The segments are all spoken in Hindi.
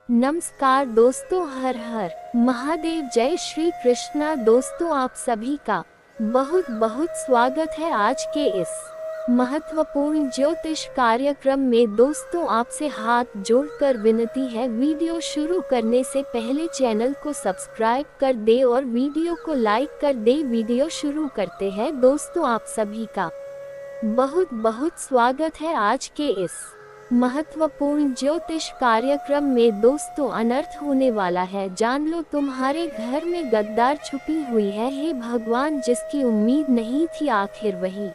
नमस्कार दोस्तों, हर हर महादेव, जय श्री कृष्णा। दोस्तों, आप सभी का बहुत बहुत स्वागत है आज के इस महत्वपूर्ण ज्योतिष कार्यक्रम में। दोस्तों, आपसे हाथ जोड़कर विनती है, वीडियो शुरू करने से पहले चैनल को सब्सक्राइब कर दे और वीडियो को लाइक कर दे। वीडियो शुरू करते हैं। दोस्तों, आप सभी का बहुत बहुत स्वागत है आज के इस महत्वपूर्ण ज्योतिष कार्यक्रम में। दोस्तों, अनर्थ होने वाला है, जान लो। तुम्हारे घर में गद्दार छुपी हुई है। हे भगवान, जिसकी उम्मीद नहीं थी आखिर वही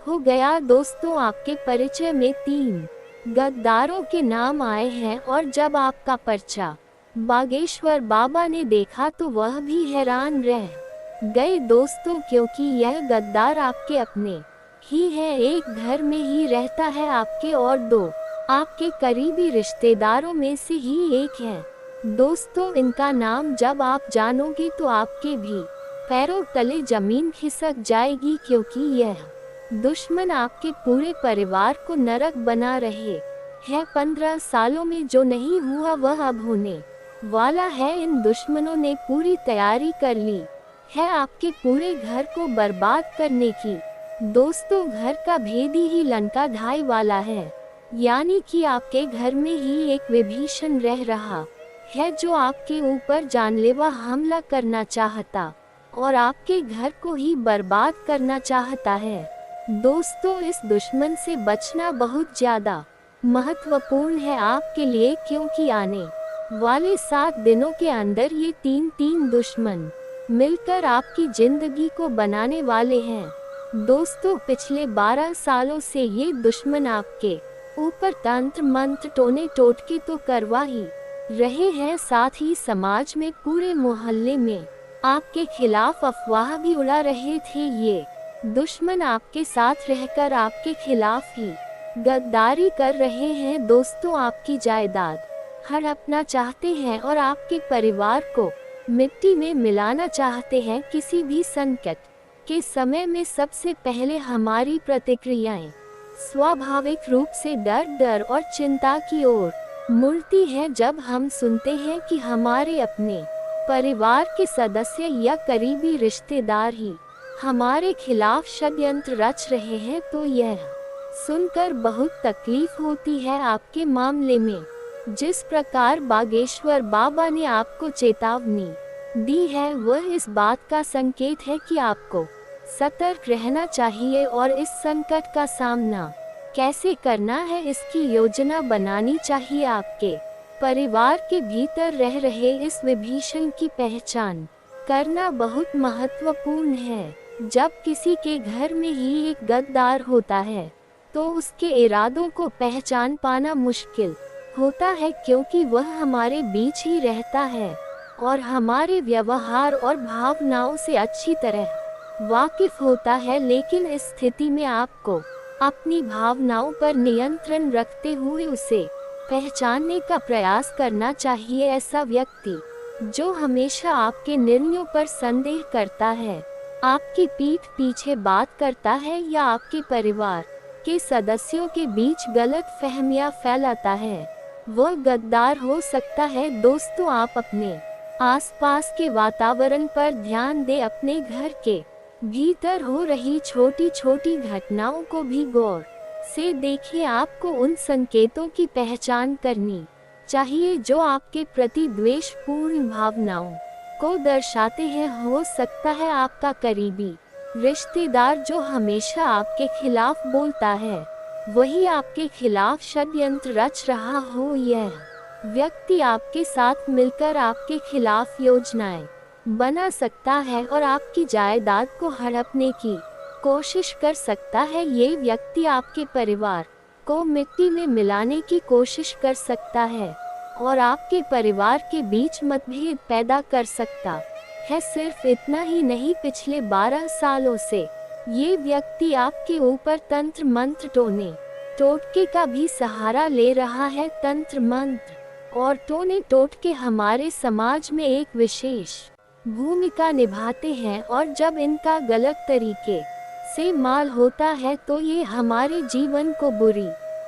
हो गया। दोस्तों, आपके परिचय में 3 गद्दारों के नाम आए हैं और जब आपका पर्चा बागेश्वर बाबा ने देखा तो वह भी हैरान रह गए। दोस्तों, क्योंकि यह गद्दार आपके अपने ही है, एक घर में ही रहता है आपके, और 2 आपके करीबी रिश्तेदारों में से ही एक है। दोस्तों, इनका नाम जब आप जानोगे तो आपके भी पैरों तले जमीन खिसक जाएगी, क्योंकि यह दुश्मन आपके पूरे परिवार को नरक बना रहे हैं। 15 सालों में जो नहीं हुआ वह अब होने वाला है। इन दुश्मनों ने पूरी तैयारी कर ली है आपके पूरे घर को बर्बाद करने की। दोस्तों, घर का भेदी ही लंका ढाई वाला है, यानी कि आपके घर में ही एक विभीषण रह रहा है जो आपके ऊपर जानलेवा हमला करना चाहता और आपके घर को ही बर्बाद करना चाहता है। दोस्तों, इस दुश्मन से बचना बहुत ज्यादा महत्वपूर्ण है आपके लिए, क्योंकि आने वाले 7 दिनों के अंदर ये 3 दुश्मन मिलकर आपकी जिंदगी को बनाने वाले हैं। दोस्तों, पिछले 12 सालों से ये दुश्मन आपके ऊपर तंत्र मंत्र टोने टोटके तो करवा ही रहे हैं, साथ ही समाज में पूरे मोहल्ले में आपके खिलाफ अफवाह भी उड़ा रहे थे। ये दुश्मन आपके साथ रहकर आपके खिलाफ ही गद्दारी कर रहे हैं। दोस्तों, आपकी जायदाद हड़पना चाहते हैं और आपके परिवार को मिट्टी में मिलाना चाहते हैं। किसी भी संकट के समय में सबसे पहले हमारी प्रतिक्रियाएं स्वाभाविक रूप से डर और चिंता की ओर मुड़ती है जब हम सुनते हैं कि हमारे अपने परिवार के सदस्य या करीबी रिश्तेदार ही हमारे खिलाफ षड्यंत्र रच रहे हैं। तो यह सुनकर बहुत तकलीफ होती है आपके मामले में। जिस प्रकार बागेश्वर बाबा ने आपको चेतावनी दी है, वह इस बात का संकेत है कि आपको सतर्क रहना चाहिए और इस संकट का सामना कैसे करना है इसकी योजना बनानी चाहिए। आपके परिवार के भीतर रह रहे इस विभीषण की पहचान करना बहुत महत्वपूर्ण है। जब किसी के घर में ही एक गद्दार होता है तो उसके इरादों को पहचान पाना मुश्किल होता है, क्योंकि वह हमारे बीच ही रहता है और हमारे व्यवहार और भावनाओं से अच्छी तरह वाकिफ होता है। लेकिन इस स्थिति में आपको अपनी भावनाओं पर नियंत्रण रखते हुए उसे पहचानने का प्रयास करना चाहिए। ऐसा व्यक्ति जो हमेशा आपके निर्णयों पर संदेह करता है, आपकी पीठ पीछे बात करता है या आपके परिवार के सदस्यों के बीच गलत फहमियां फैलाता है, वह गद्दार हो सकता है। दोस्तों, आप अपने आसपास के वातावरण पर ध्यान दें। अपने घर के भीतर हो रही छोटी छोटी घटनाओं को भी गौर से देखें। आपको उन संकेतों की पहचान करनी चाहिए जो आपके प्रति द्वेषपूर्ण भावनाओं को दर्शाते हैं। हो सकता है आपका करीबी रिश्तेदार जो हमेशा आपके खिलाफ बोलता है, वही आपके खिलाफ षड्यंत्र रच रहा हो। यह व्यक्ति आपके साथ मिलकर आपके खिलाफ योजनाएं बना सकता है और आपकी जायदाद को हड़पने की कोशिश कर सकता है। ये व्यक्ति आपके परिवार को मिट्टी में मिलाने की कोशिश कर सकता है और आपके परिवार के बीच मतभेद पैदा कर सकता है। सिर्फ इतना ही नहीं, पिछले 12 सालों से ये व्यक्ति आपके ऊपर तंत्र मंत्र टोने टोटके का भी सहारा ले रहा है। तंत्र मंत्र और टोने टोटके हमारे समाज में एक विशेष भूमिका निभाते हैं और जब इनका गलत तरीके से माल होता है तो ये हमारे जीवन को बुरी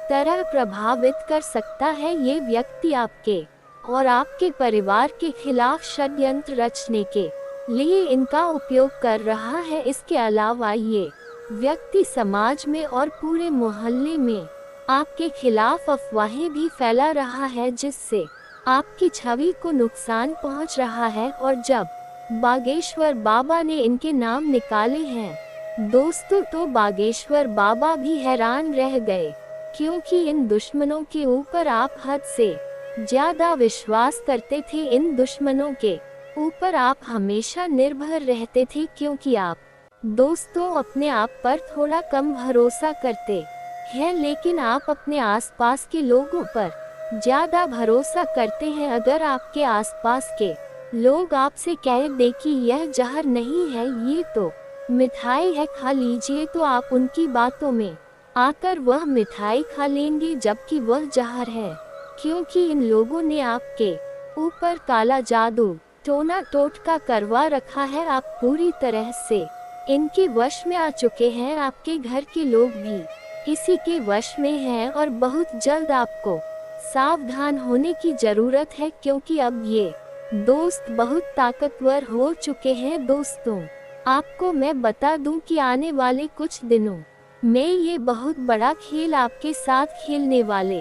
तरह प्रभावित कर सकता है। ये व्यक्ति आपके और आपके परिवार के खिलाफ षड्यंत्र रचने के लिए इनका उपयोग कर रहा है। इसके अलावा ये व्यक्ति समाज में और पूरे मोहल्ले में आपके खिलाफ अफवाहें भी फैला रहा है, जिससे आपकी छवि को नुकसान पहुंच रहा है। और जब बागेश्वर बाबा ने इनके नाम निकाले हैं दोस्तों, तो बागेश्वर बाबा भी हैरान रह गए, क्योंकि इन दुश्मनों के ऊपर आप हद से ज्यादा विश्वास करते थे। इन दुश्मनों के ऊपर आप हमेशा निर्भर रहते थे, क्योंकि आप दोस्तों अपने आप पर थोड़ा कम भरोसा करते हैं, लेकिन आप अपने आसपास के लोगों पर ज्यादा भरोसा करते हैं। अगर आपके आसपास के लोग आपसे कह दे कि यह जहर नहीं है, ये तो मिठाई है, खा लीजिए, तो आप उनकी बातों में आकर वह मिठाई खा लेंगे, जबकि वह जहर है, क्योंकि इन लोगों ने आपके ऊपर काला जादू टोना टोटका करवा रखा है। आप पूरी तरह से इनके वश में आ चुके हैं। आपके घर के लोग भी इसी के वश में हैं और बहुत जल्द आपको सावधान होने की जरूरत है, क्योंकि अब ये दोस्त बहुत ताकतवर हो चुके हैं। दोस्तों, आपको मैं बता दूं कि आने वाले कुछ दिनों में ये बहुत बड़ा खेल आपके साथ खेलने वाले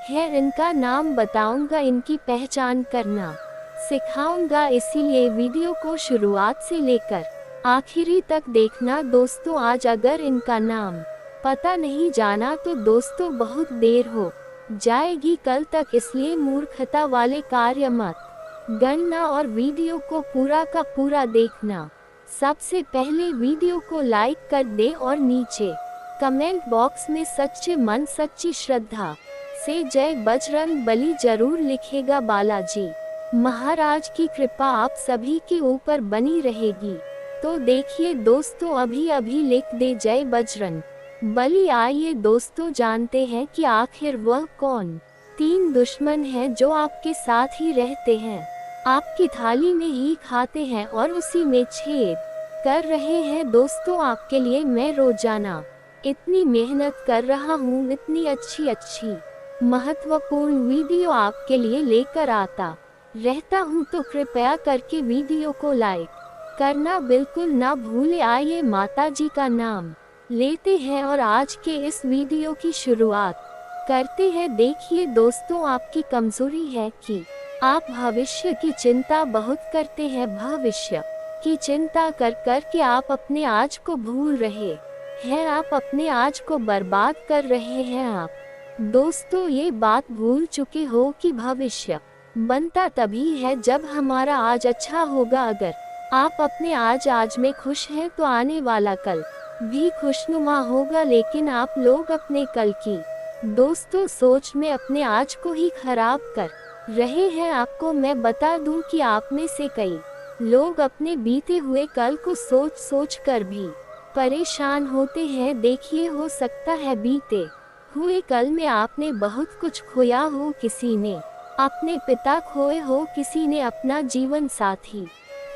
हैं। इनका नाम बताऊंगा, इनकी पहचान करना सिखाऊंगा, इसीलिए वीडियो को शुरुआत से लेकर आखिरी तक देखना। दोस्तों, आज अगर इनका नाम पता नहीं जाना तो दोस्तों बहुत देर हो जाएगी कल तक, इसलिए मूर्खता वाले कार्य मत करना और वीडियो को पूरा का पूरा देखना। सबसे पहले वीडियो को लाइक कर दे और नीचे कमेंट बॉक्स में सच्चे मन सच्ची श्रद्धा से जय बजरंग बली जरूर लिखेगा। बालाजी महाराज की कृपा आप सभी के ऊपर बनी रहेगी। तो देखिए दोस्तों, अभी अभी लिख दे जय बजरंग बली। आइए दोस्तों, जानते हैं कि आखिर वह कौन 3 दुश्मन हैं जो आपके साथ ही रहते हैं, आपकी थाली में ही खाते हैं और उसी में छेद कर रहे हैं। दोस्तों, आपके लिए मैं रोजाना इतनी मेहनत कर रहा हूँ, इतनी अच्छी महत्वपूर्ण वीडियो आपके लिए लेकर आता रहता हूँ, तो कृपया करके वीडियो को लाइक करना बिल्कुल ना भूले। आइए माता जी का नाम लेते हैं और आज के इस वीडियो की शुरुआत करते हैं। देखिए दोस्तों, आपकी कमजोरी है कि आप भविष्य की चिंता बहुत करते हैं। भविष्य की चिंता कर कर के आप अपने आज को भूल रहे हैं, आप अपने आज को बर्बाद कर रहे हैं। आप दोस्तों ये बात भूल चुके हो कि भविष्य बनता तभी है जब हमारा आज अच्छा होगा। अगर आप अपने आज में खुश हैं तो आने वाला कल भी खुशनुमा होगा, लेकिन आप लोग अपने कल की दोस्तों सोच में अपने आज को ही खराब कर रहे हैं। आपको मैं बता दूं कि आप में से कई लोग अपने बीते हुए कल को सोच कर भी परेशान होते हैं। देखिए, हो सकता है बीते हुए कल में आपने बहुत कुछ खोया हो, किसी ने अपने पिता खोए हो, किसी ने अपना जीवन साथी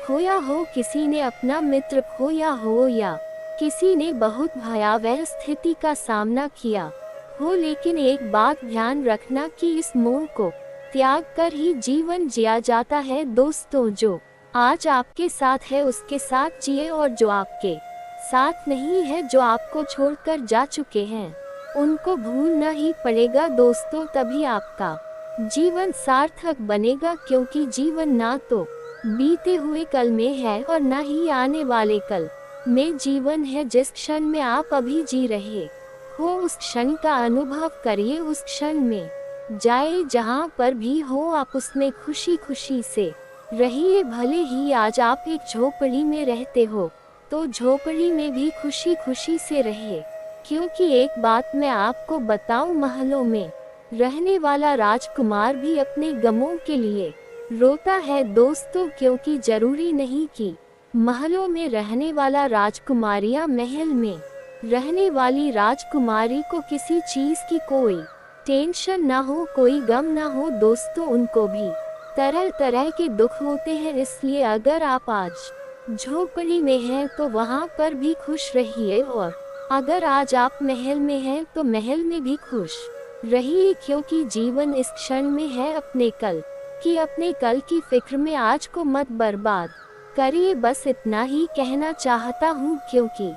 खोया हो, किसी ने अपना मित्र खोया हो, या किसी ने बहुत भयावह स्थिति का सामना किया हो। लेकिन एक बात ध्यान रखना कि इस मोह को त्याग कर ही जीवन जिया जाता है। दोस्तों, जो आज आपके साथ है उसके साथ जिए, और जो आपके साथ नहीं है, जो आपको छोड़कर जा चुके हैं, उनको भूलना ही पड़ेगा। दोस्तों, तभी आपका जीवन सार्थक बनेगा, क्योंकि जीवन ना तो बीते हुए कल में है और न ही आने वाले कल में जीवन है। जिस क्षण में आप अभी जी रहे हो उस क्षण का अनुभव करिए, उस क्षण में जाए जहां पर भी हो, आप उसमें खुशी से रहिए। भले ही आज आप एक झोपड़ी में रहते हो तो झोपड़ी में भी खुशी से रहिए, क्योंकि एक बात मैं आपको बताऊं, महलों में रहने वाला राजकुमार भी अपने गमों के लिए रोता है। दोस्तों, क्योंकि जरूरी नहीं कि महलों में रहने वाला राजकुमारियां महल में रहने वाली राजकुमारी को किसी चीज की कोई टेंशन ना हो, कोई गम ना हो। दोस्तों, उनको भी तरह तरह के दुख होते हैं, इसलिए अगर आप आज झोपड़ी में हैं तो वहां पर भी खुश रहिए, और अगर आज आप महल में हैं तो महल में भी खुश रहिए, क्योंकि जीवन इस क्षण में है, अपने कल कि अपने कल की फिक्र में आज को मत बर्बाद करिए। बस इतना ही कहना चाहता हूँ, क्योंकि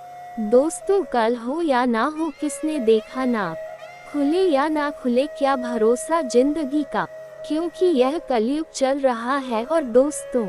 दोस्तों कल हो या ना हो किसने देखा ना, खुले या ना खुले क्या भरोसा जिंदगी का, क्योंकि यह कलयुग चल रहा है और दोस्तों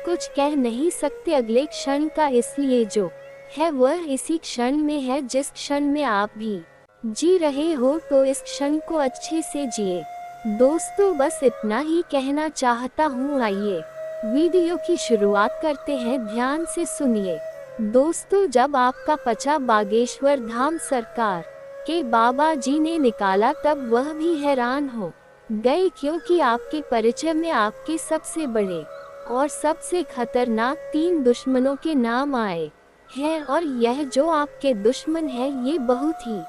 कुछ कह नहीं सकते अगले क्षण का, इसलिए जो है वह इसी क्षण में है जिस क्षण में आप भी जी रहे हो, तो इस क्षण को अच्छे से जिए। दोस्तों बस इतना ही कहना चाहता हूँ। आइए वीडियो की शुरुआत करते हैं, ध्यान से सुनिए। दोस्तों जब आपका पचा बागेश्वर धाम सरकार के बाबा जी ने निकाला तब वह भी हैरान हो गए, क्योंकि आपके परिचय में आपके सबसे बड़े और सबसे खतरनाक 3 दुश्मनों के नाम आए हैं, और यह जो आपके दुश्मन है ये बहुत ही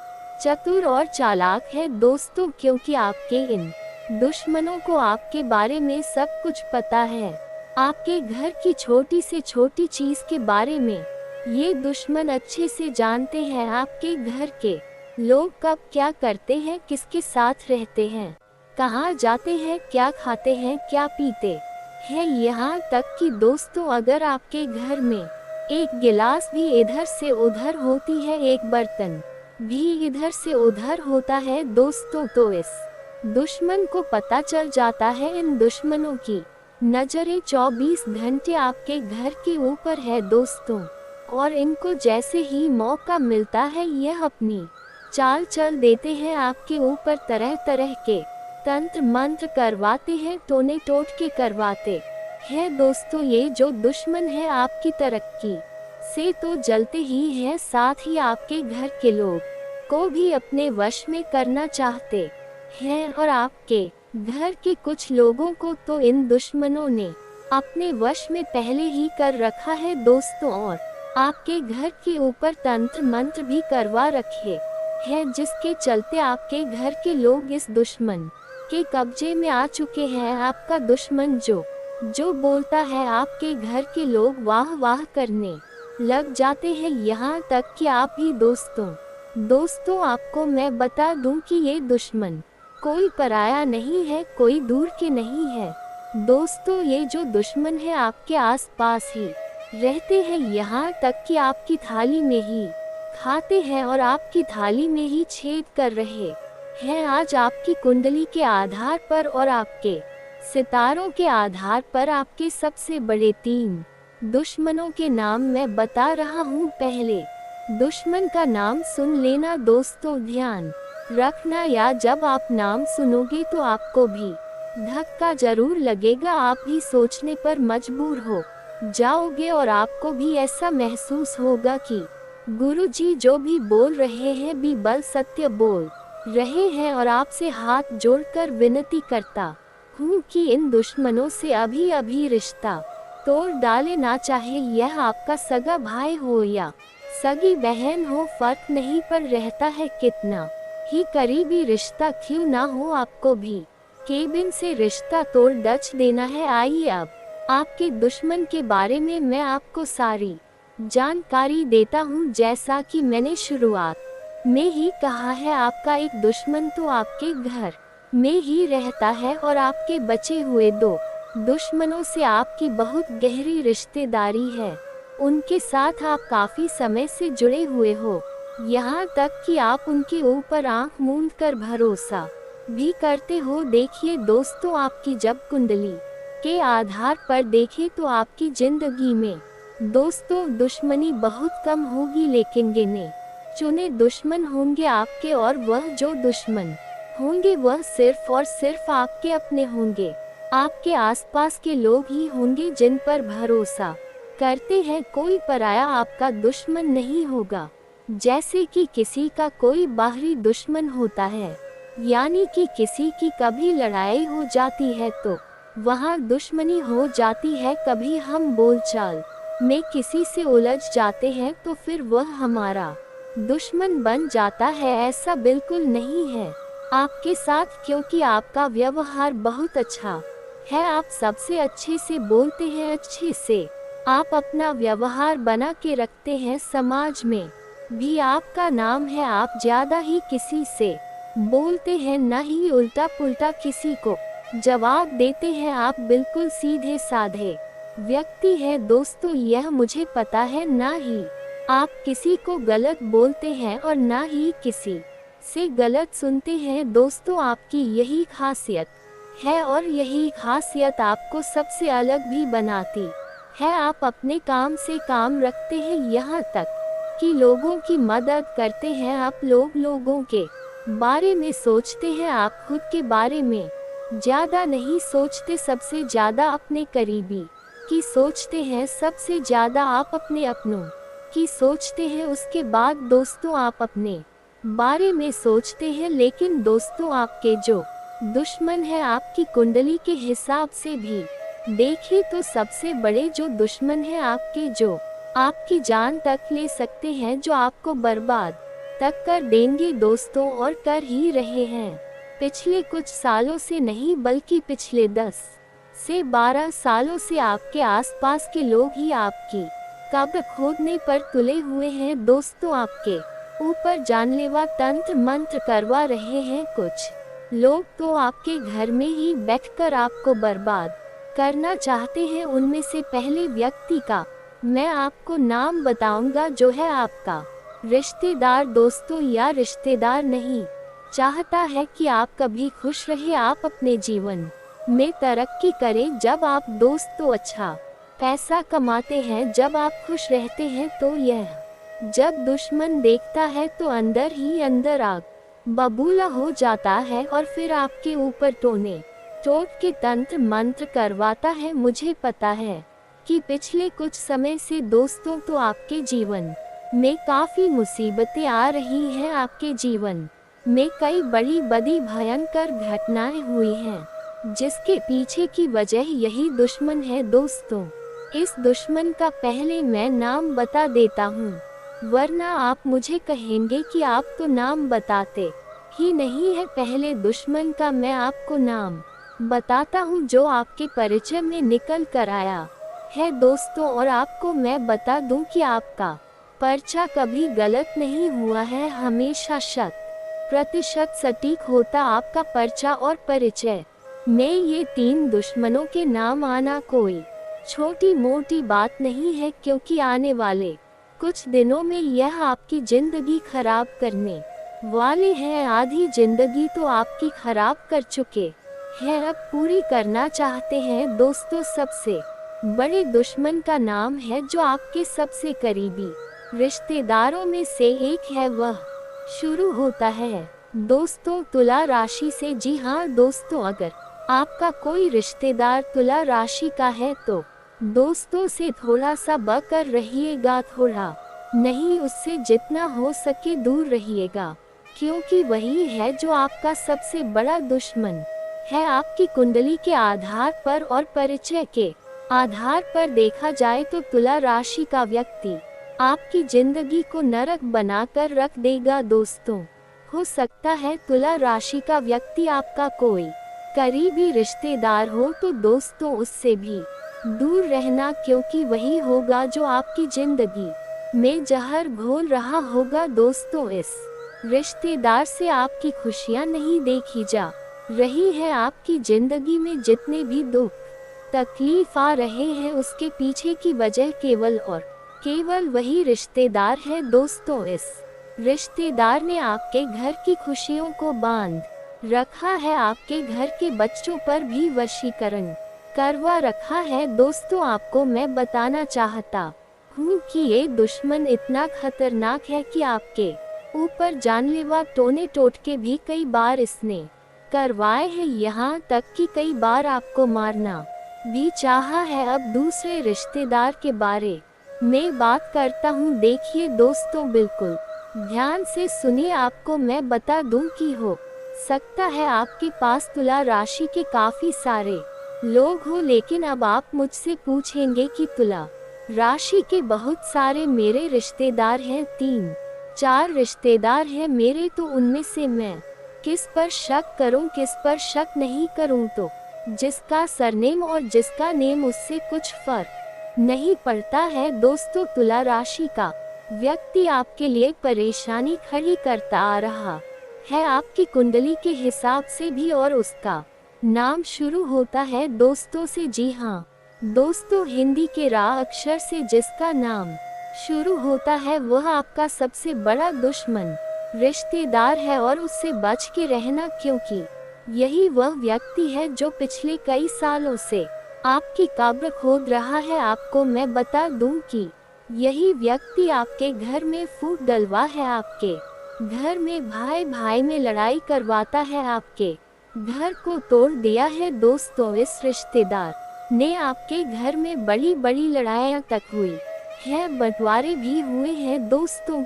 चतुर और चालाक है दोस्तों, क्योंकि आपके इन दुश्मनों को आपके बारे में सब कुछ पता है। आपके घर की छोटी से छोटी चीज के बारे में ये दुश्मन अच्छे से जानते हैं। आपके घर के लोग कब क्या करते हैं, किसके साथ रहते हैं, कहाँ जाते हैं, क्या खाते हैं, क्या पीते हैं, यहाँ तक कि दोस्तों अगर आपके घर में एक गिलास भी इधर से उधर होती है, एक बर्तन भी इधर से उधर होता है दोस्तों, तो इस दुश्मन को पता चल जाता है। इन दुश्मनों की नजरें 24 घंटे आपके घर के ऊपर है दोस्तों, और इनको जैसे ही मौका मिलता है यह अपनी चाल चल देते हैं आपके ऊपर। तरह तरह के तंत्र मंत्र करवाते हैं, टोने टोटके करवाते हैं दोस्तों। ये जो दुश्मन है आपकी तरक्की से तो जलते ही हैं, साथ ही आपके घर के लोग को भी अपने वश में करना चाहते हैं, और आपके घर के कुछ लोगों को तो इन दुश्मनों ने अपने वश में पहले ही कर रखा है दोस्तों, और आपके घर के ऊपर तंत्र मंत्र भी करवा रखे हैं, जिसके चलते आपके घर के लोग इस दुश्मन के कब्जे में आ चुके हैं। आपका दुश्मन जो बोलता है आपके घर के लोग वाह वाह करने लग जाते हैं, यहाँ तक कि आप ही दोस्तों आपको मैं बता दूं कि ये दुश्मन कोई पराया नहीं है, कोई दूर के नहीं है दोस्तों। ये जो दुश्मन है आपके आसपास ही रहते हैं, यहाँ तक कि आपकी थाली में ही खाते हैं और आपकी थाली में ही छेद कर रहे हैं। आज आपकी कुंडली के आधार पर और आपके सितारों के आधार पर आपके सबसे बड़े 3 दुश्मनों के नाम मैं बता रहा हूँ। पहले दुश्मन का नाम सुन लेना दोस्तों, ध्यान रखना, या जब आप नाम सुनोगे तो आपको भी धक्का जरूर लगेगा। आप भी सोचने पर मजबूर हो जाओगे और आपको भी ऐसा महसूस होगा कि गुरुजी जो भी बोल रहे हैं भी बल सत्य बोल रहे हैं, और आपसे हाथ जोड़कर विनती करता हूँ कि इन दुश्मनों से अभी अभी रिश्ता तोड़ डाले ना, चाहे यह आपका सगा भाई हो या सगी बहन हो, फर्क नहीं पड़ रहता है कितना ही करीबी रिश्ता क्यों ना हो, आपको भी केबिन से रिश्ता तोड़ डच देना है। आइए अब आपके दुश्मन के बारे में मैं आपको सारी जानकारी देता हूँ। जैसा कि मैंने शुरुआत में ही कहा है, आपका एक दुश्मन तो आपके घर में ही रहता है, और आपके बचे हुए 2 दुश्मनों से आपकी बहुत गहरी रिश्तेदारी है। उनके साथ आप काफी समय से जुड़े हुए हो, यहाँ तक कि आप उनके ऊपर आंख मूंद कर भरोसा भी करते हो। देखिए दोस्तों, आपकी जब कुंडली के आधार पर देखें तो आपकी जिंदगी में दोस्तों दुश्मनी बहुत कम होगी, लेकिन गिने चुने दुश्मन होंगे आपके, और वह जो दुश्मन होंगे वह सिर्फ और सिर्फ आपके अपने होंगे। आपके आसपास के लोग ही होंगे जिन पर भरोसा करते हैं, कोई पराया आपका दुश्मन नहीं होगा। जैसे कि किसी का कोई बाहरी दुश्मन होता है, यानी कि किसी की कभी लड़ाई हो जाती है तो वहाँ दुश्मनी हो जाती है। कभी हम बोलचाल में किसी से उलझ जाते हैं तो फिर वह हमारा दुश्मन बन जाता है। ऐसा बिल्कुल नहीं है आपके साथ, क्योंकि आपका व्यवहार बहुत अच्छा है। आप सबसे अच्छे से बोलते हैं, अच्छे से आप अपना व्यवहार बना के रखते हैं। समाज में भी आपका नाम है। आप ज्यादा ही किसी से बोलते हैं, न ही उल्टा पुल्टा किसी को जवाब देते हैं आप बिल्कुल सीधे साधे व्यक्ति है दोस्तों, यह मुझे पता है। ना ही आप किसी को गलत बोलते हैं और ना ही किसी से गलत सुनते हैं दोस्तों, आपकी यही खासियत है और यही खासियत आपको सबसे अलग भी बनाती है। आप अपने काम से काम रखते हैं, यहाँ तक कि लोगों की मदद करते हैं। आप लोगों के बारे में सोचते हैं, आप खुद के बारे में ज्यादा नहीं सोचते। सबसे ज्यादा अपने करीबी की सोचते हैं, सबसे ज्यादा आप अपने अपनों की सोचते हैं। उसके बाद दोस्तों आप अपने बारे में सोचते हैं। लेकिन दोस्तों आपके जो दुश्मन है आपकी कुंडली के हिसाब से भी देखें तो सबसे बड़े जो दुश्मन है आपके, जो आपकी जान तक ले सकते हैं, जो आपको बर्बाद तक कर देंगे दोस्तों, और कर ही रहे हैं। पिछले कुछ सालों से नहीं बल्कि पिछले 10 से 12 सालों से आपके आसपास के लोग ही आपकी कब्र खोदने पर तुले हुए हैं दोस्तों। आपके ऊपर जानलेवा तंत्र मंत्र करवा रहे हैं। कुछ लोग तो आपके घर में ही बैठकर आपको बर्बाद करना चाहते हैं। उनमें से पहले व्यक्ति का मैं आपको नाम बताऊंगा, जो है आपका रिश्तेदार दोस्तों। या रिश्तेदार नहीं चाहता है कि आप कभी खुश रहे, आप अपने जीवन में तरक्की करें। जब आप दोस्तों अच्छा पैसा कमाते हैं, जब आप खुश रहते हैं, तो यह जब दुश्मन देखता है तो अंदर ही अंदर आग बबूला हो जाता है और फिर आपके ऊपर टोने टोट के तंत्र मंत्र करवाता है। मुझे पता है कि पिछले कुछ समय से दोस्तों तो आपके जीवन में काफी मुसीबतें आ रही हैं। आपके जीवन में कई बड़ी बड़ी भयंकर घटनाएं हुई हैं, जिसके पीछे की वजह यही दुश्मन है दोस्तों। इस दुश्मन का पहले मैं नाम बता देता हूँ, वरना आप मुझे कहेंगे कि आप तो नाम बताते ही नहीं है। पहले दुश्मन का मैं आपको नाम बताता हूँ, जो आपके परिचय में निकल कर आया है दोस्तों। और आपको मैं बता दूं कि आपका पर्चा कभी गलत नहीं हुआ है, हमेशा 100% सटीक होता आपका पर्चा और परिचय में ये 3 दुश्मनों के नाम आना कोई छोटी मोटी बात नहीं है, क्योंकि आने वाले कुछ दिनों में यह आपकी जिंदगी खराब करने वाले हैं। आधी जिंदगी तो आपकी खराब कर चुके हैं, अब पूरी करना चाहते हैं दोस्तों। सबसे बड़े दुश्मन का नाम है जो आपके सबसे करीबी रिश्तेदारों में से एक है, वह शुरू होता है दोस्तों तुला राशि से। जी हाँ दोस्तों, अगर आपका कोई रिश्तेदार तुला राशि का है तो दोस्तों से थोड़ा सा बकर रहिएगा, थोड़ा नहीं उससे जितना हो सके दूर रहिएगा, क्योंकि वही है जो आपका सबसे बड़ा दुश्मन है। आपकी कुंडली के आधार पर और परिचय के आधार पर देखा जाए तो तुला राशि का व्यक्ति आपकी जिंदगी को नरक बनाकर रख देगा दोस्तों। हो सकता है तुला राशि का व्यक्ति आपका कोई करीबी रिश्तेदार हो, तो दोस्तों उससे भी दूर रहना, क्योंकि वही होगा जो आपकी जिंदगी में जहर घोल रहा होगा दोस्तों। इस रिश्तेदार से आपकी खुशियां नहीं देखी जा रही है। आपकी जिंदगी में जितने भी दुख तकलीफ आ रहे हैं, उसके पीछे की वजह केवल और केवल वही रिश्तेदार है दोस्तों। इस रिश्तेदार ने आपके घर की खुशियों को बांध रखा है, आपके घर के बच्चों पर भी वशीकरण करवा रखा है दोस्तों। आपको मैं बताना चाहता हूँ कि ये दुश्मन इतना खतरनाक है कि आपके ऊपर जानलेवा टोने टोटके भी कई बार इसने करवाए हैं, यहाँ तक कि कई बार आपको मारना भी चाहा है। अब दूसरे रिश्तेदार के बारे में बात करता हूँ। देखिए दोस्तों, बिल्कुल ध्यान से सुनिए, आपको मैं बता दूं कि हो सकता है आपके पास तुला राशि के काफी सारे लोग हो, लेकिन अब आप मुझसे पूछेंगे कि तुला राशि के बहुत सारे मेरे रिश्तेदार हैं, 3-4 रिश्तेदार हैं मेरे, तो उनमें से मैं किस पर शक करूं, किस पर शक नहीं करूं? तो जिसका सरनेम और जिसका नेम, उससे कुछ फर्क नहीं पड़ता है दोस्तों। तुला राशि का व्यक्ति आपके लिए परेशानी खड़ी करता आ रहा है, आपकी कुंडली के हिसाब से भी और उसका नाम शुरू होता है दोस्तों से। जी हाँ दोस्तों, हिंदी के रा अक्षर से जिसका नाम शुरू होता है वह आपका सबसे बड़ा दुश्मन रिश्तेदार है, और उससे बच के रहना, क्योंकि यही वह व्यक्ति है जो पिछले कई सालों से आपकी कब्र खोद रहा है। आपको मैं बता दूं कि यही व्यक्ति आपके घर में फूट डलवा है, आपके घर में भाई भाई में लड़ाई करवाता है, आपके घर को तोड़ दिया है। दोस्तों, इस रिश्तेदार ने आपके घर में बड़ी बड़ी लड़ाइयाँ तक हुई है, बंटवारे भी हुए हैं। दोस्तों,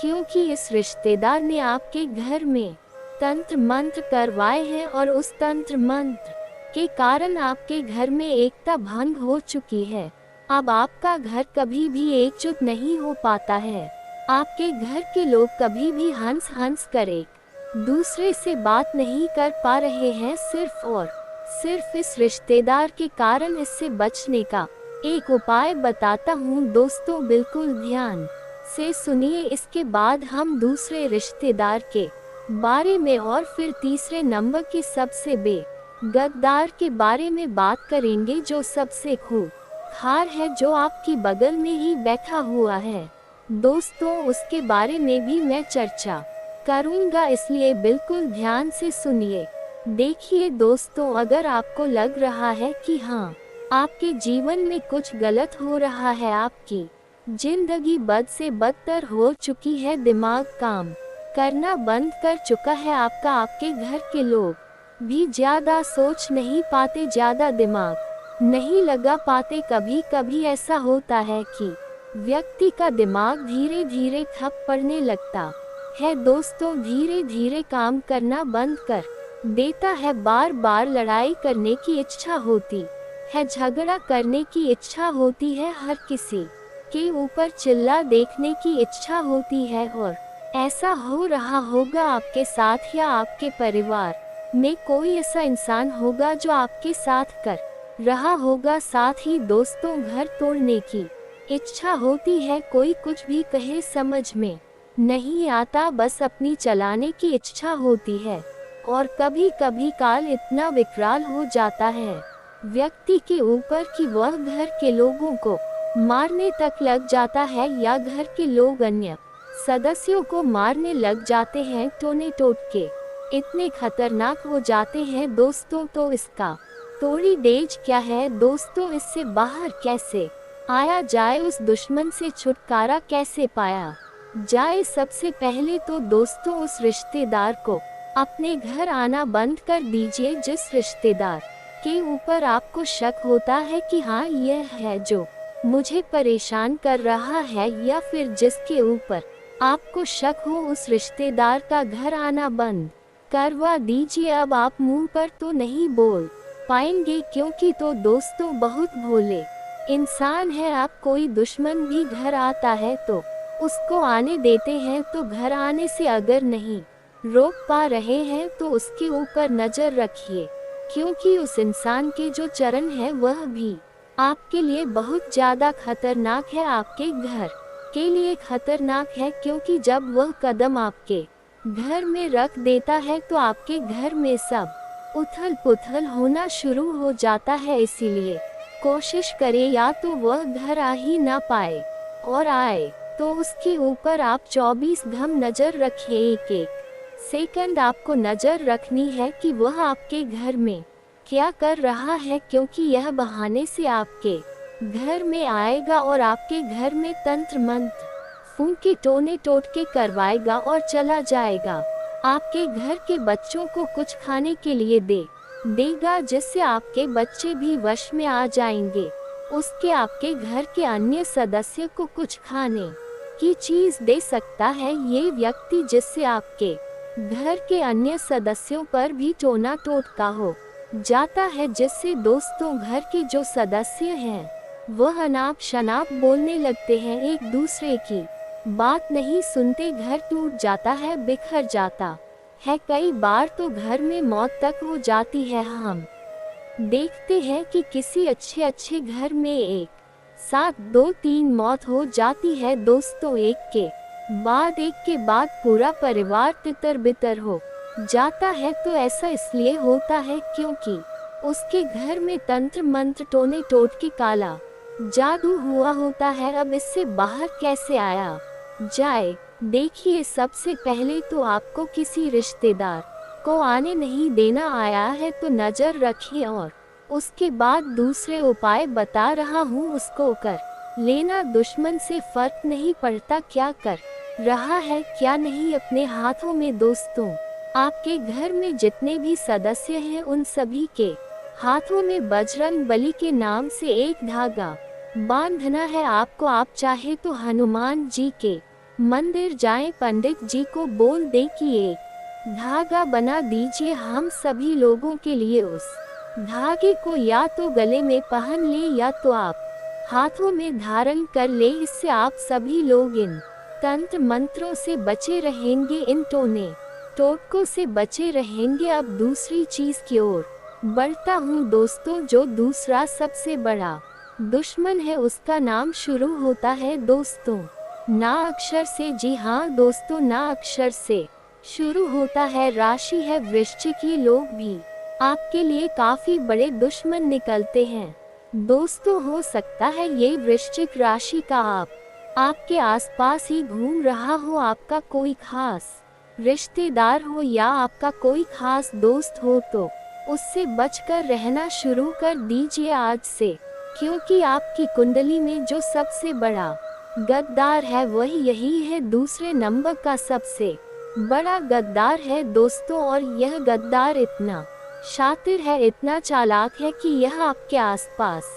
क्योंकि इस रिश्तेदार ने आपके घर में तंत्र मंत्र करवाए हैं, और उस तंत्र मंत्र के कारण आपके घर में एकता भंग हो चुकी है। अब आपका घर कभी भी एकजुट नहीं हो पाता है। आपके घर के लोग कभी भी हंस हंस कर एक दूसरे से बात नहीं कर पा रहे हैं, सिर्फ और सिर्फ इस रिश्तेदार के कारण। इससे बचने का एक उपाय बताता हूँ दोस्तों, बिल्कुल ध्यान से सुनिए। इसके बाद हम दूसरे रिश्तेदार के बारे में और फिर तीसरे नंबर के सबसे बेगद्दार के बारे में बात करेंगे, जो सबसे खूंखार है, जो आपकी बगल में ही बैठा हुआ है। दोस्तों, उसके बारे में भी मैं चर्चा करूंगा, इसलिए बिल्कुल ध्यान से सुनिए। देखिए दोस्तों, अगर आपको लग रहा है कि हाँ आपके जीवन में कुछ गलत हो रहा है, आपकी जिंदगी बद से बदतर हो चुकी है, दिमाग काम करना बंद कर चुका है आपका, आपके घर के लोग भी ज्यादा सोच नहीं पाते, ज्यादा दिमाग नहीं लगा पाते। कभी कभी ऐसा होता है कि व्यक्ति का दिमाग धीरे धीरे ठप पड़ने लगता है। दोस्तों, धीरे धीरे काम करना बंद कर देता है, बार बार लड़ाई करने की इच्छा होती है, झगड़ा करने की इच्छा होती है, हर किसी के ऊपर चिल्ला देखने की इच्छा होती है। और ऐसा हो रहा होगा आपके साथ, या आपके परिवार में कोई ऐसा इंसान होगा जो आपके साथ कर रहा होगा। साथ ही दोस्तों, घर तोड़ने की इच्छा होती है, कोई कुछ भी कहे समझ में नहीं आता, बस अपनी चलाने की इच्छा होती है। और कभी कभी काल इतना विकराल हो जाता है व्यक्ति के ऊपर कि वह घर के लोगों को मारने तक लग जाता है, या घर के लोग अन्य सदस्यों को मारने लग जाते हैं, टोने टोटके इतने खतरनाक हो जाते हैं। दोस्तों, तो इसका तोड़ी डेज क्या है दोस्तों, इससे बाहर कैसे आया जाए, उस दुश्मन से छुटकारा कैसे पाया जाए? सबसे पहले तो दोस्तों, उस रिश्तेदार को अपने घर आना बंद कर दीजिए, जिस रिश्तेदार के ऊपर आपको शक होता है कि हाँ यह है जो मुझे परेशान कर रहा है, या फिर जिसके ऊपर आपको शक हो, उस रिश्तेदार का घर आना बंद करवा दीजिए। अब आप मुंह पर तो नहीं बोल पाएंगे, क्योंकि तो दोस्तों बहुत भोले इंसान है आप। कोई दुश्मन भी घर आता है तो उसको आने देते हैं, तो घर आने से अगर नहीं रोक पा रहे हैं तो उसके ऊपर नजर रखिए, क्योंकि उस इंसान के जो चरण है वह भी आपके लिए बहुत ज्यादा खतरनाक है, आपके घर के लिए खतरनाक है, क्योंकि जब वह कदम आपके घर में रख देता है तो आपके घर में सब उथल पुथल होना शुरू हो जाता है। इसीलिए कोशिश करें या तो वह घर आ ही ना पाए, और आए तो उसके ऊपर आप 24 घंटे नजर रखिए। एक एक सेकंड आपको नजर रखनी है कि वह आपके घर में क्या कर रहा है, क्योंकि यह बहाने से आपके घर में आएगा और आपके घर में तंत्र मंत्र फूंके टोने टोटके करवाएगा और चला जाएगा। आपके घर के बच्चों को कुछ खाने के लिए देगा, जिससे आपके बच्चे भी वश में आ जाएंगे। उसके आपके घर के अन्य सदस्य को कुछ खाने की चीज दे सकता है ये व्यक्ति, जिससे आपके घर के अन्य सदस्यों पर भी टोना टोटका हो जाता है, जिससे दोस्तों घर के जो सदस्य हैं वह अनाप शनाप बोलने लगते हैं, एक दूसरे की बात नहीं सुनते, घर टूट जाता है, बिखर जाता है। कई बार तो घर में मौत तक हो जाती है। हम देखते हैं कि किसी अच्छे घर में एक साथ 2-3 मौत हो जाती है दोस्तों, एक के बाद पूरा परिवार तितर बितर हो जाता है तो ऐसा इसलिए होता है क्योंकि उसके घर में तंत्र मंत्र टोने टोटके काला जादू हुआ होता है। अब इससे बाहर कैसे आया जाए? देखिए, सबसे पहले तो आपको किसी रिश्तेदार को आने नहीं देना आया है तो नजर रखिए, और उसके बाद दूसरे उपाय बता रहा हूँ उसको कर लेना। दुश्मन से फर्क नहीं पड़ता क्या कर रहा है क्या नहीं अपने हाथों में। दोस्तों, आपके घर में जितने भी सदस्य हैं उन सभी के हाथों में बजरंग बली के नाम से एक धागा बांधना है आपको। आप चाहे तो हनुमान जी के मंदिर जाएं, पंडित जी को बोल दे कि एक धागा बना दीजिए हम सभी लोगों के लिए। उस धागे को या तो गले में पहन ले या तो आप हाथों में धारण कर ले। इससे आप सभी लोग इन तंत्र मंत्रों से बचे रहेंगे, इन टोने टोटकों से बचे रहेंगे। अब दूसरी चीज की ओर बढ़ता हूँ दोस्तों। जो दूसरा सबसे बड़ा दुश्मन है उसका नाम शुरू होता है दोस्तों ना अक्षर से। जी हाँ दोस्तों, ना अक्षर से शुरू होता है। राशि है वृश्चिक। ये लोग भी आपके लिए काफी बड़े दुश्मन निकलते हैं दोस्तों। हो सकता है ये वृश्चिक राशि का आपके आसपास ही घूम रहा हो, आपका कोई खास रिश्तेदार हो या आपका कोई खास दोस्त हो, तो उससे बचकर रहना शुरू कर दीजिए आज से, क्योंकि आपकी कुंडली में जो सबसे बड़ा गद्दार है वही यही है। दूसरे नंबर का सबसे बड़ा गद्दार है दोस्तों, और यह गद्दार इतना शातिर है, इतना चालाक है कि यह आपके आसपास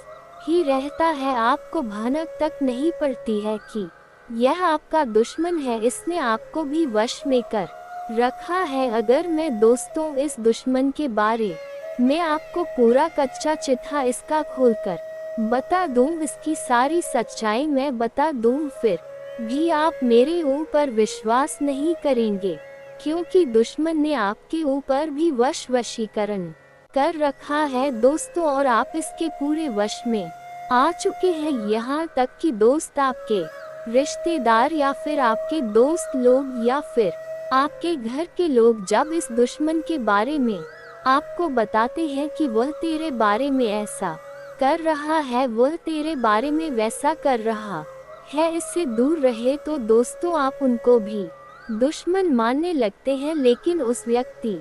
ही रहता है। आपको भनक तक नहीं पड़ती है कि यह आपका दुश्मन है। इसने आपको भी वश में कर रखा है। अगर मैं दोस्तों इस दुश्मन के बारे में आपको पूरा कच्चा चिट्ठा इसका खोलकर बता दूं, इसकी सारी सच्चाई मैं बता दूं, फिर भी आप मेरे ऊपर विश्वास नहीं करेंगे, क्योंकि दुश्मन ने आपके ऊपर भी वशीकरण कर रखा है दोस्तों, और आप इसके पूरे वश में आ चुके हैं। यहाँ तक कि दोस्त, आपके रिश्तेदार या फिर आपके दोस्त लोग या फिर आपके घर के लोग जब इस दुश्मन के बारे में आपको बताते हैं कि वह तेरे बारे में ऐसा कर रहा है, वह तेरे बारे में वैसा कर रहा है, इससे दूर रहे, तो दोस्तों आप उनको भी दुश्मन मानने लगते हैं। लेकिन उस व्यक्ति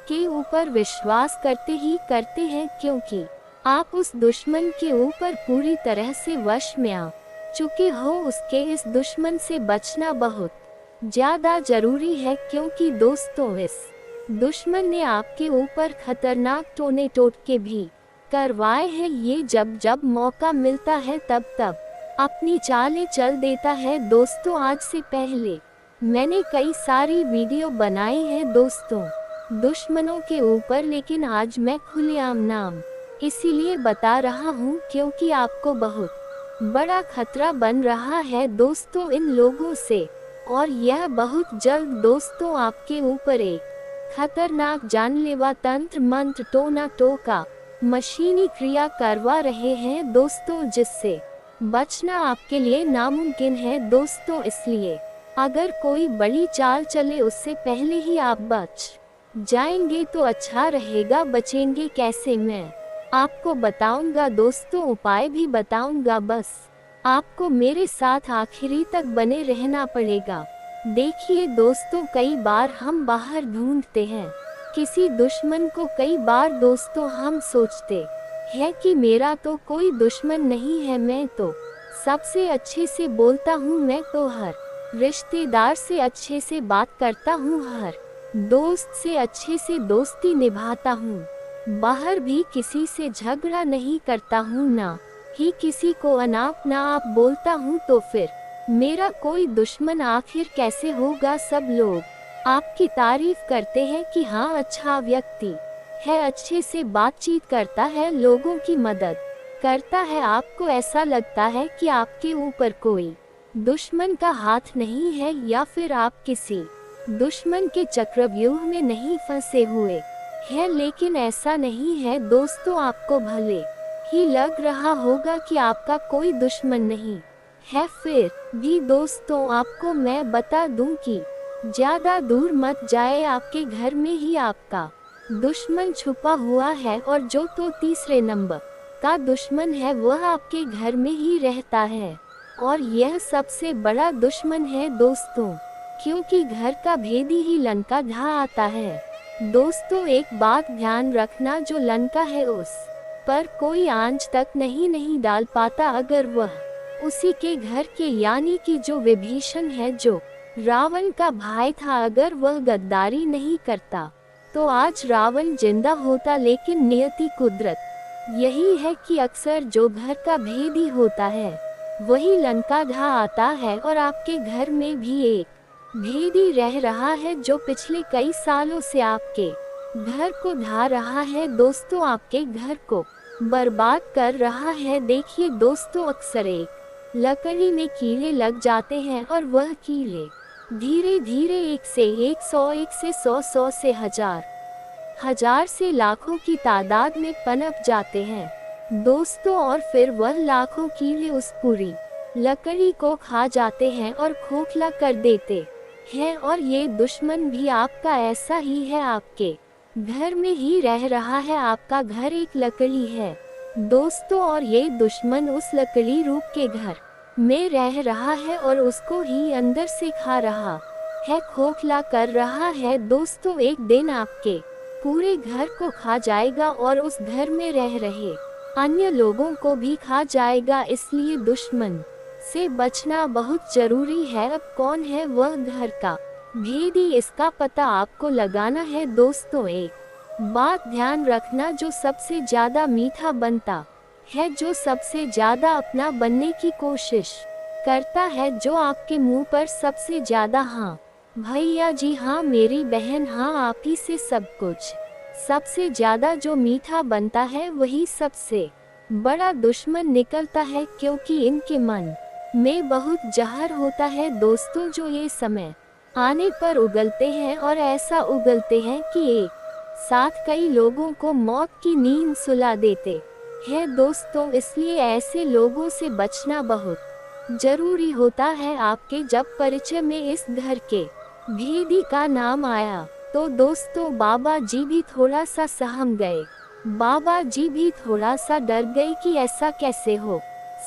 के ऊपर विश्वास करते हैं, क्योंकि आप उस दुश्मन के ऊपर पूरी तरह से वश में आ चुके हो। उसके इस दुश्मन से बचना बहुत ज्यादा जरूरी है, क्योंकि दोस्तों इस दुश्मन ने आपके ऊपर खतरनाक टोने टोटके भी करवाए हैं। ये जब जब मौका मिलता है तब तब अपनी चालें चल देता है दोस्तों। आज से पहले मैंने कई सारी वीडियो बनाई हैं दोस्तों दुश्मनों के ऊपर, लेकिन आज मैं खुलेआम नाम इसीलिए बता रहा हूँ क्योंकि आपको बहुत बड़ा खतरा बन रहा है दोस्तों इन लोगों से, और यह बहुत जल्द दोस्तों आपके ऊपर एक खतरनाक जानलेवा तंत्र मंत्र टोना टोका मशीनी क्रिया करवा रहे हैं दोस्तों, जिससे बचना आपके लिए नामुमकिन है दोस्तों। इसलिए अगर कोई बड़ी चाल चले उससे पहले ही आप बच जाएंगे तो अच्छा रहेगा। बचेंगे कैसे, मैं आपको बताऊंगा दोस्तों, उपाय भी बताऊंगा, बस आपको मेरे साथ आखिरी तक बने रहना पड़ेगा। देखिए दोस्तों, कई बार हम बाहर ढूंढते हैं किसी दुश्मन को, कई बार दोस्तों हम सोचते हैं कि मेरा तो कोई दुश्मन नहीं है, मैं तो सबसे अच्छे से बोलता हूँ, मैं तो हर रिश्तेदार से अच्छे से बात करता हूँ, हर दोस्त से अच्छे से दोस्ती निभाता हूँ, बाहर भी किसी से झगड़ा नहीं करता हूँ, ना ही किसी को अनाप ना आप बोलता हूँ, तो फिर मेरा कोई दुश्मन आखिर कैसे होगा। सब लोग आपकी तारीफ करते हैं कि हाँ अच्छा व्यक्ति है, अच्छे से बातचीत करता है, लोगों की मदद करता है। आपको ऐसा लगता है कि आपके ऊपर कोई दुश्मन का हाथ नहीं है, या फिर आप किसी दुश्मन के चक्रव्यूह में नहीं फंसे हुए हैं, लेकिन ऐसा नहीं है दोस्तों। आपको भले ही लग रहा होगा कि आपका कोई दुश्मन नहीं है, फिर भी दोस्तों आपको मैं बता दूं कि ज्यादा दूर मत जाए, आपके घर में ही आपका दुश्मन छुपा हुआ है, और जो तो तीसरे नंबर का दुश्मन है वह आपके घर में ही रहता है, और यह सबसे बड़ा दुश्मन है दोस्तों, क्योंकि घर का भेदी ही लंका ढा आता है। दोस्तों एक बात ध्यान रखना, जो लंका है उस पर कोई आंच तक नहीं डाल पाता अगर वह उसी के घर के, यानी कि जो विभीषण है, जो रावण का भाई था, अगर वह गद्दारी नहीं करता तो आज रावण जिंदा होता। लेकिन नियति कुदरत यही है कि अक्सर जो घर का भेदी होता है वही लंका ढा आता है, और आपके घर में भी एक भेदी रह रहा है जो पिछले कई सालों से आपके घर को ढा रहा है दोस्तों, आपके घर को बर्बाद कर रहा है। देखिए दोस्तों, अक्सर एक लकड़ी में कीड़े लग जाते हैं और वह कीड़े धीरे धीरे 1 से 100, 1 से 100, 100 से 1000, 1000 से लाखों की तादाद में पनप जाते हैं दोस्तों, और फिर वह लाखों कीड़े उस पूरी लकड़ी को खा जाते हैं और खोखला कर देते हैं। और ये दुश्मन भी आपका ऐसा ही है, आपके घर में ही रह रहा है, आपका घर एक लकड़ी है दोस्तों, और ये दुश्मन उस लकड़ी रूप के घर में रह रहा है और उसको ही अंदर से खा रहा है, खोखला कर रहा है दोस्तों। एक दिन आपके पूरे घर को खा जाएगा और उस घर में रह रहे अन्य लोगों को भी खा जाएगा, इसलिए दुश्मन से बचना बहुत जरूरी है। अब कौन है वह घर का भेदी, इसका पता आपको लगाना है दोस्तों। एक बात ध्यान रखना, जो सबसे ज्यादा मीठा बनता है, जो सबसे ज्यादा अपना बनने की कोशिश करता है, जो आपके मुंह पर सबसे ज्यादा हाँ भैया जी, हाँ मेरी बहन, हाँ आप ही से सब कुछ सबसे ज्यादा जो मीठा बनता है, वही सबसे बड़ा दुश्मन निकलता है, क्योंकि इनके मन में बहुत जहर होता है दोस्तों, जो ये समय आने पर उगलते हैं, और ऐसा उगलते हैं कि एक साथ कई लोगों को मौत की नींद सुला देते हैं दोस्तों। इसलिए ऐसे लोगों से बचना बहुत जरूरी होता है। आपके जब परिचय में इस घर के भेदी का नाम आया तो दोस्तों बाबा जी भी थोड़ा सा सहम गए, बाबा जी भी थोड़ा सा डर गए कि ऐसा कैसे हो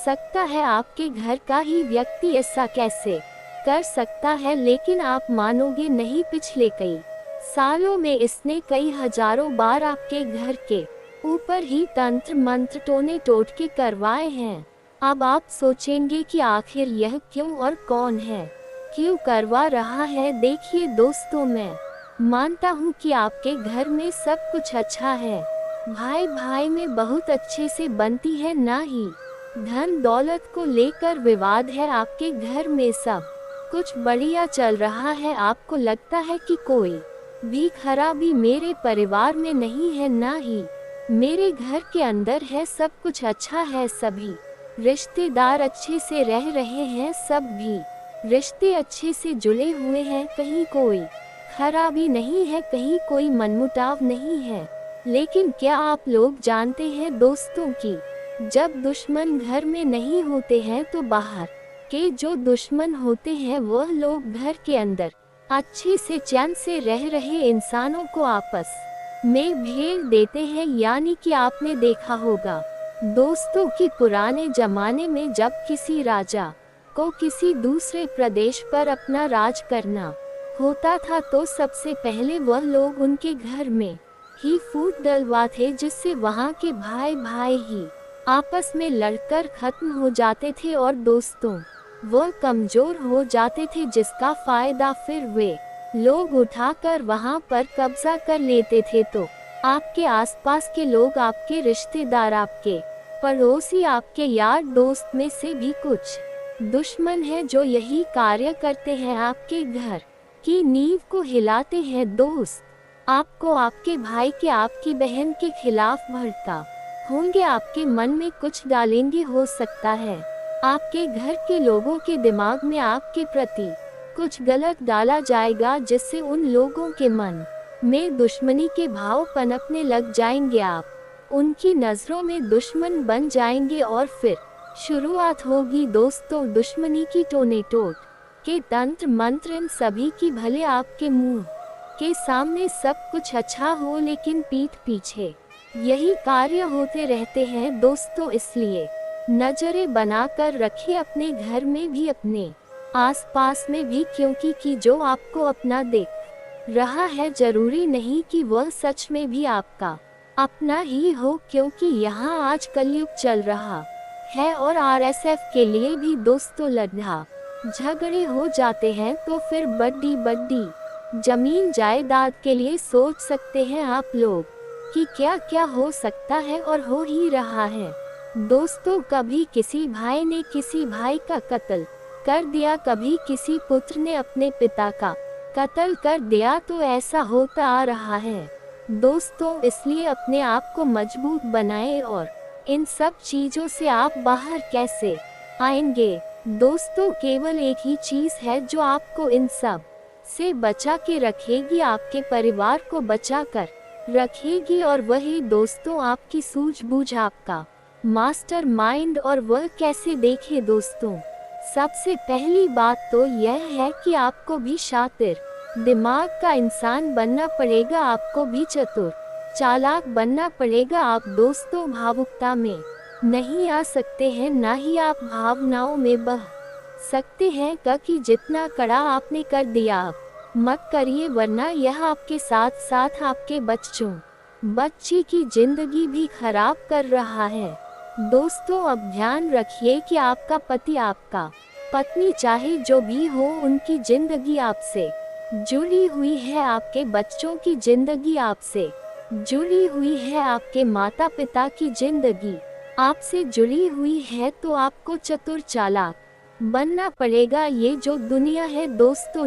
सकता है, आपके घर का ही व्यक्ति ऐसा कैसे कर सकता है। लेकिन आप मानोगे नहीं, पिछले कई सालों में इसने कई हजारों बार आपके घर के ऊपर ही तंत्र मंत्र टोने टोटके करवाए हैं। अब आप सोचेंगे कि आखिर यह क्यों और कौन है, क्यों करवा रहा है। देखिए दोस्तों, मैं मानता हूँ कि आपके घर में सब कुछ अच्छा है, भाई भाई में बहुत अच्छे से बनती है, ना ही धन दौलत को लेकर विवाद है। आपके घर में सब कुछ बढ़िया चल रहा है, आपको लगता है कि कोई भी खराबी मेरे परिवार में नहीं है, ना ही मेरे घर के अंदर है, सब कुछ अच्छा है, सभी रिश्तेदार अच्छे से रह रहे हैं, सब भी रिश्ते अच्छे से जुड़े हुए हैं, कहीं कोई खराबी नहीं है, कहीं कोई मनमुटाव नहीं है। लेकिन क्या आप लोग जानते हैं दोस्तों कि जब दुश्मन घर में नहीं होते हैं तो बाहर के जो दुश्मन होते हैं वह लोग घर के अंदर अच्छे से चैन से रह रहे इंसानों को आपस में भेड़ देते हैं। यानी कि आपने देखा होगा दोस्तों कि पुराने जमाने में जब किसी राजा को किसी दूसरे प्रदेश पर अपना राज करना होता था तो सबसे पहले वह लोग उनके घर में ही फूट डलवाते, जिससे वहां के भाई भाई ही आपस में लड़कर खत्म हो जाते थे और दोस्तों वह कमजोर हो जाते थे, जिसका फायदा फिर वे लोग उठाकर वहां पर कब्जा कर लेते थे। तो आपके आसपास के लोग, आपके रिश्तेदार, आपके पड़ोसी, आपके यार दोस्त में से भी कुछ दुश्मन है जो यही कार्य करते हैं, आपके घर की नींव को हिलाते हैं। दोस्त आपको आपके भाई के, आपकी बहन के खिलाफ भड़का होंगे, आपके मन में कुछ डालेंगे, हो सकता है आपके घर के लोगों के दिमाग में आपके प्रति कुछ गलत डाला जाएगा, जिससे उन लोगों के मन में दुश्मनी के भाव पनपने लग जाएंगे, आप उनकी नजरों में दुश्मन बन जाएंगे और फिर शुरुआत होगी दोस्तों दुश्मनी की टोने टोट के तंत्र मंत्र इन सभी की भले आपके मुंह के सामने सब कुछ अच्छा हो, लेकिन पीठ पीछे यही कार्य होते रहते हैं दोस्तों। इसलिए नजरें बनाकर रखिए अपने घर में भी, अपने आसपास में भी, क्योंकि कि जो आपको अपना देख रहा है जरूरी नहीं कि वह सच में भी आपका अपना ही हो, क्योंकि यहाँ आज कलयुग चल रहा है और आरएसएफ के लिए भी दोस्तों लड़ना झगड़े हो जाते हैं, तो फिर बड़ी बड़ी जमीन जायदाद के लिए सोच सकते हैं आप लोग कि क्या क्या हो सकता है और हो ही रहा है दोस्तों। कभी किसी भाई ने किसी भाई का कत्ल कर दिया, कभी किसी पुत्र ने अपने पिता का कत्ल कर दिया, तो ऐसा होता आ रहा है दोस्तों। इसलिए अपने आप को मजबूत बनाएं और इन सब चीजों से आप बाहर कैसे आएंगे दोस्तों। केवल एक ही चीज है जो आपको इन सब से बचा के रखेगी, आपके परिवार को बचा कर रखेगी, और वही दोस्तों आपकी सूझबूझ, आपका मास्टर माइंड। और वह कैसे देखे दोस्तों, सबसे पहली बात तो यह है कि आपको भी शातिर दिमाग का इंसान बनना पड़ेगा, आपको भी चतुर चालाक बनना पड़ेगा। आप दोस्तों भावुकता में नहीं आ सकते हैं, ना ही आप भावनाओं में बह सकते हैं, क्योंकि जितना कड़ा आपने कर दिया आप मत करिए, वरना यह आपके साथ साथ आपके बच्चों बच्ची की जिंदगी भी खराब कर रहा है दोस्तों। अब ध्यान रखिए कि आपका पति, आपका पत्नी, चाहे जो भी हो, उनकी जिंदगी आपसे जुड़ी हुई है, आपके बच्चों की जिंदगी आपसे जुड़ी हुई है, आपके माता पिता की जिंदगी आपसे जुड़ी हुई है, तो आपको चतुर चालाक बनना पड़ेगा। ये जो दुनिया है दोस्तों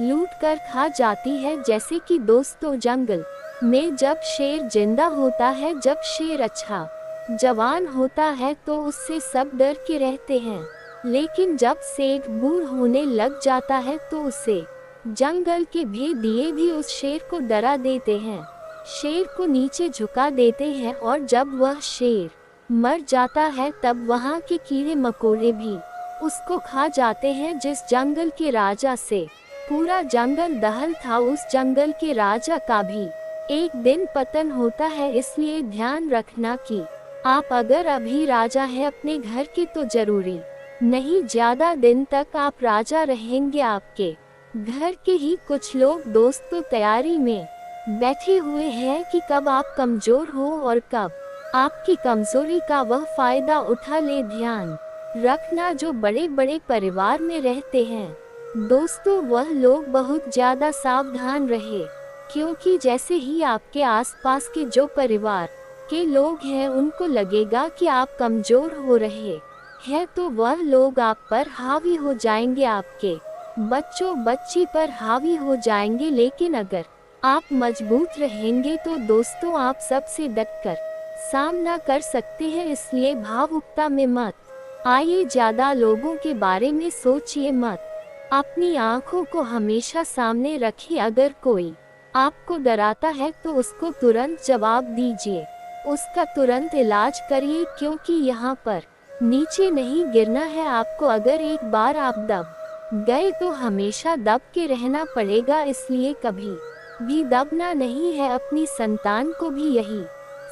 लूट कर खा जाती है, जैसे कि दोस्तों जंगल में जब शेर जिंदा होता है, जब शेर अच्छा जवान होता है तो उससे सब डर के रहते हैं, लेकिन जब शेर बूढ़ होने लग जाता है तो उसे जंगल के भेदिए भी उस शेर को डरा देते हैं, शेर को नीचे झुका देते हैं, और जब वह शेर मर जाता है तब वहाँ के कीड़े मकोड़े भी उसको खा जाते हैं। जिस जंगल के राजा से पूरा जंगल दहल था, उस जंगल के राजा का भी एक दिन पतन होता है। इसलिए ध्यान रखना कि आप अगर अभी राजा है अपने घर के, तो जरूरी नहीं ज्यादा दिन तक आप राजा रहेंगे। आपके घर के ही कुछ लोग दोस्तों तैयारी में बैठे हुए हैं कि कब आप कमजोर हो और कब आपकी कमजोरी का वह फायदा उठा ले। ध्यान रखना जो बड़े बड़े परिवार में रहते हैं दोस्तों, वह लोग बहुत ज्यादा सावधान रहे, क्योंकि जैसे ही आपके आसपास के जो परिवार के लोग हैं उनको लगेगा कि आप कमजोर हो रहे हैं, तो वह लोग आप पर हावी हो जाएंगे, आपके बच्चों बच्ची पर हावी हो जाएंगे। लेकिन अगर आप मजबूत रहेंगे तो दोस्तों आप सबसे डटकर सामना कर सकते हैं। इसलिए भावुकता में मत आइए, ज्यादा लोगों के बारे में सोचिए मत, अपनी आंखों को हमेशा सामने रखिए। अगर कोई आपको डराता है तो उसको तुरंत जवाब दीजिए, उसका तुरंत इलाज करिए, क्योंकि यहाँ पर नीचे नहीं गिरना है आपको। अगर एक बार आप दब गए तो हमेशा दब के रहना पड़ेगा, इसलिए कभी भी दबना नहीं है। अपनी संतान को भी यही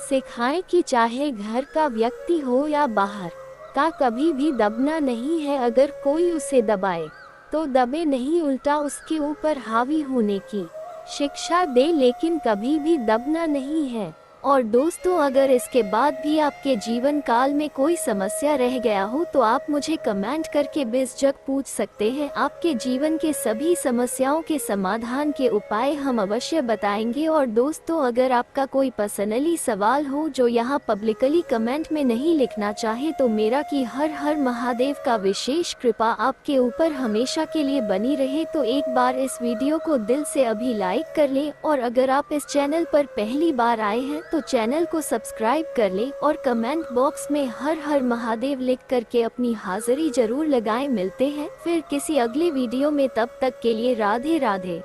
सिखाएं कि चाहे घर का व्यक्ति हो या बाहर का, कभी भी दबना नहीं है। अगर कोई उसे दबाए तो दबे नहीं, उल्टा उसके ऊपर हावी होने की शिक्षा दे, लेकिन कभी भी दबना नहीं है। और दोस्तों अगर इसके बाद भी आपके जीवन काल में कोई समस्या रह गया हो तो आप मुझे कमेंट करके बेझिझक पूछ सकते हैं। आपके जीवन के सभी समस्याओं के समाधान के उपाय हम अवश्य बताएंगे। और दोस्तों अगर आपका कोई पर्सनली सवाल हो जो यहाँ पब्लिकली कमेंट में नहीं लिखना चाहे, तो मेरा कि हर हर महादेव का विशेष कृपा आपके ऊपर हमेशा के लिए बनी रहे। तो एक बार इस वीडियो को दिल से अभी लाइक कर लें, और अगर आप इस चैनल पर पहली बार आए हैं तो चैनल को सब्सक्राइब कर लें, और कमेंट बॉक्स में हर हर महादेव लिख करके अपनी हाजिरी जरूर लगाएं। मिलते हैं फिर किसी अगले वीडियो में, तब तक के लिए राधे राधे।